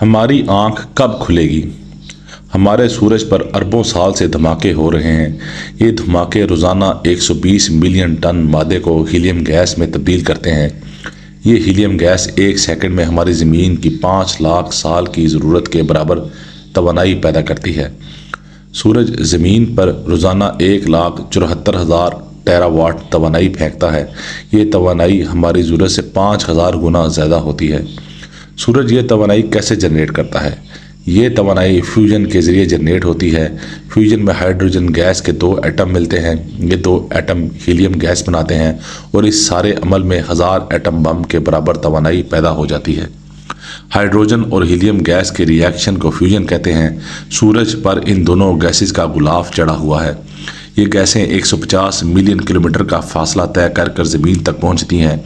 ہماری آنکھ کب کھلے گی؟ ہمارے سورج پر اربوں سال سے دھماکے ہو رہے ہیں۔ یہ دھماکے روزانہ 120 ملین ٹن مادے کو ہیلیم گیس میں تبدیل کرتے ہیں۔ یہ ہیلیم گیس ایک سیکنڈ میں ہماری زمین کی 5 لاکھ سال کی ضرورت کے برابر توانائی پیدا کرتی ہے۔ سورج زمین پر روزانہ 1,74,000 ٹیرا واٹ توانائی پھینکتا ہے۔ یہ توانائی ہماری ضرورت سے 5000 گنا زیادہ ہوتی ہے۔ سورج یہ توانائی کیسے جنریٹ کرتا ہے؟ یہ توانائی فیوژن کے ذریعے جنریٹ ہوتی ہے۔ فیوژن میں ہائیڈروجن گیس کے 2 ایٹم ملتے ہیں۔ یہ 2 ایٹم ہیلیم گیس بناتے ہیں اور اس سارے عمل میں 1000 ایٹم بم کے برابر توانائی پیدا ہو جاتی ہے۔ ہائیڈروجن اور ہیلیم گیس کے ری ایکشن کو فیوژن کہتے ہیں۔ سورج پر ان دونوں گیسز کا غلاف چڑھا ہوا ہے۔ یہ گیسیں 150 ملین کلومیٹر کا فاصلہ طے کر کر زمین تک پہنچتی ہیں۔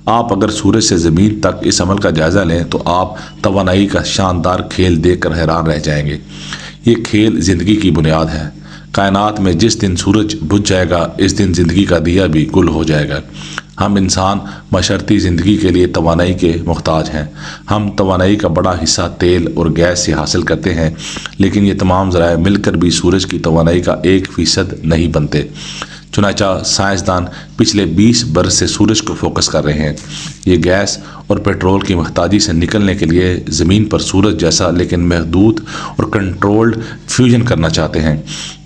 آپ اگر سورج سے زمین تک اس عمل کا جائزہ لیں تو آپ توانائی کا شاندار کھیل دیکھ کر حیران رہ جائیں گے۔ یہ کھیل زندگی کی بنیاد ہے۔ کائنات میں جس دن سورج بجھ جائے گا اس دن زندگی کا دیا بھی گل ہو جائے گا۔ ہم انسان معاشرتی زندگی کے لیے توانائی کے محتاج ہیں۔ ہم توانائی کا بڑا حصہ تیل اور گیس سے حاصل کرتے ہیں، لیکن یہ تمام ذرائع مل کر بھی سورج کی توانائی کا 1% نہیں بنتے۔ چنانچہ سائنسدان پچھلے 20 برس سے سورج کو فوکس کر رہے ہیں۔ یہ گیس اور پیٹرول کی محتاجی سے نکلنے کے لیے زمین پر سورج جیسا لیکن محدود اور کنٹرولڈ فیوژن کرنا چاہتے ہیں۔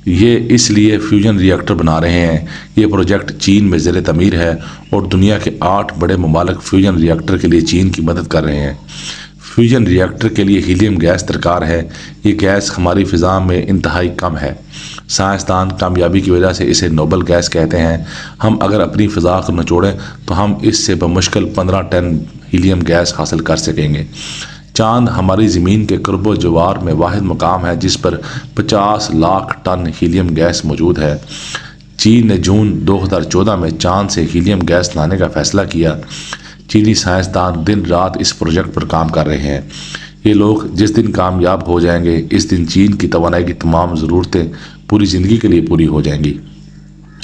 یہ اس لیے فیوژن ری ایکٹر بنا رہے ہیں۔ یہ پروجیکٹ چین میں زیر تعمیر ہے اور دنیا کے 8 بڑے ممالک فیوژن ری ایکٹر کے لیے چین کی مدد کر رہے ہیں۔ فیوژن ری ایکٹر کے لیے ہیلیم گیس درکار ہے۔ یہ گیس ہماری فضا میں انتہائی کم ہے۔ سائنسدان کامیابی کی وجہ سے اسے نوبل گیس کہتے ہیں۔ ہم اگر اپنی فضا کو نچوڑیں تو ہم اس سے بمشکل 15 ٹن ہیلیم گیس حاصل کر سکیں گے۔ چاند ہماری زمین کے قرب و جوار میں واحد مقام ہے جس پر 50 لاکھ ٹن ہیلیم گیس موجود ہے۔ چین نے جون 2014 میں چاند سے ہیلیم گیس لانے کا فیصلہ کیا۔ چینی سائنسدان دن رات اس پروجیکٹ پر کام کر رہے ہیں۔ یہ لوگ جس دن کامیاب ہو جائیں گے اس دن چین کی توانائی کی تمام ضرورتیں پوری زندگی کے لیے پوری ہو جائیں گی۔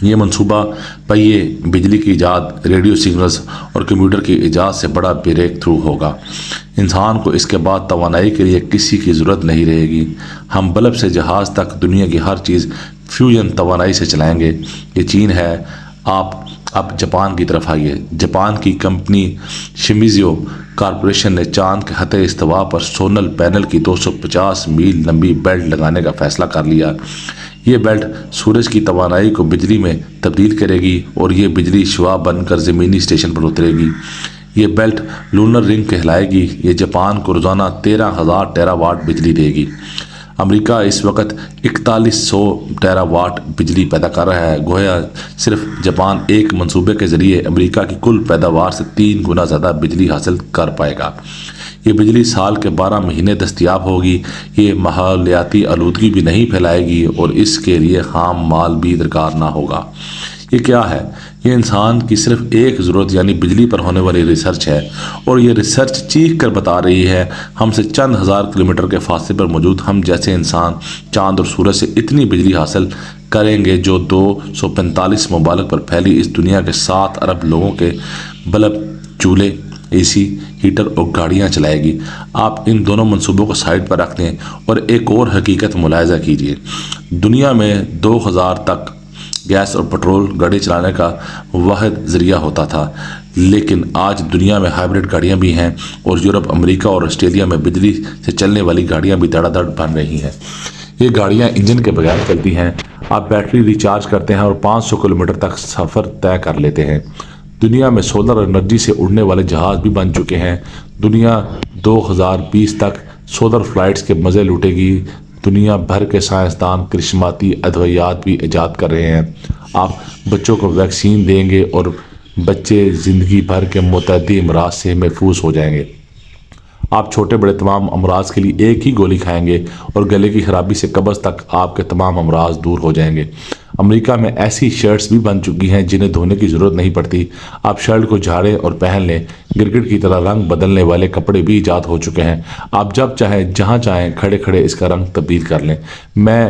یہ منصوبہ پہیے، بجلی کی ایجاد، ریڈیو سگنلز اور کمپیوٹر کی ایجاد سے بڑا بریک تھرو ہوگا۔ انسان کو اس کے بعد توانائی کے لیے کسی کی ضرورت نہیں رہے گی۔ ہم بلب سے جہاز تک دنیا کی ہر چیز فیوژن توانائی سے چلائیں گے۔ یہ چین ہے۔ آپ اب جاپان کی طرف آئیے۔ جاپان کی کمپنی شمیزو کارپوریشن نے چاند کے خطِ استوا پر سولر پینل کی 250 میل لمبی بیلٹ لگانے کا فیصلہ کر لیا۔ یہ بیلٹ سورج کی توانائی کو بجلی میں تبدیل کرے گی اور یہ بجلی شعاع بن کر زمینی اسٹیشن پر اترے گی۔ یہ بیلٹ لونر رنگ کہلائے گی۔ یہ جاپان کو روزانہ 13,000 ٹیرا واٹ بجلی دے گی۔ امریکہ اس وقت 4100 ٹیرا واٹ بجلی پیدا کر رہا ہے۔ گویا صرف جاپان ایک منصوبے کے ذریعے امریکہ کی کل پیداوار سے 3 گنا زیادہ بجلی حاصل کر پائے گا۔ یہ بجلی سال کے 12 مہینے دستیاب ہوگی۔ یہ ماحولیاتی آلودگی بھی نہیں پھیلائے گی اور اس کے لیے خام مال بھی درکار نہ ہوگا۔ یہ کیا ہے؟ یہ انسان کی صرف ایک ضرورت یعنی بجلی پر ہونے والی ریسرچ ہے، اور یہ ریسرچ چیخ کر بتا رہی ہے ہم سے چند ہزار کلومیٹر کے فاصلے پر موجود ہم جیسے انسان چاند اور سورج سے اتنی بجلی حاصل کریں گے جو 245 ممالک پر پھیلی اس دنیا کے 7 ارب لوگوں کے بلب، چولہے، اے سی، ہیٹر اور گاڑیاں چلائے گی۔ آپ ان دونوں منصوبوں کو سائڈ پر رکھ دیں اور ایک اور حقیقت ملاحظہ کیجیے۔ دنیا میں 2000 تک گیس اور پٹرول گاڑی چلانے کا واحد ذریعہ ہوتا تھا، لیکن آج دنیا میں ہائبرڈ گاڑیاں بھی ہیں اور یورپ، امریکہ اور آسٹریلیا میں بجلی سے چلنے والی گاڑیاں بھی دھڑا دھڑ بن رہی ہیں۔ یہ گاڑیاں انجن کے بغیر چلتی ہیں۔ آپ بیٹری ریچارج کرتے ہیں اور 500 کلومیٹر تک سفر طے کر لیتے ہیں۔ دنیا میں سولر انرجی سے اڑنے والے جہاز بھی بن چکے ہیں۔ دنیا 2020 تک سولر فلائٹس کے مزے لوٹے گی۔ دنیا بھر کے سائنسدان کرشماتی ادویات بھی ایجاد کر رہے ہیں۔ آپ بچوں کو ویکسین دیں گے اور بچے زندگی بھر کے متعدی امراض سے محفوظ ہو جائیں گے۔ آپ چھوٹے بڑے تمام امراض کے لیے ایک ہی گولی کھائیں گے اور گلے کی خرابی سے قبض تک آپ کے تمام امراض دور ہو جائیں گے۔ امریکہ میں ایسی شرٹس بھی بن چکی ہیں جنہیں دھونے کی ضرورت نہیں پڑتی۔ آپ شرٹ کو جھاڑیں اور پہن لیں۔ گرگٹ کی طرح رنگ بدلنے والے کپڑے بھی ایجاد ہو چکے ہیں۔ آپ جب چاہیں جہاں چاہیں کھڑے کھڑے اس کا رنگ تبدیل کر لیں۔ میں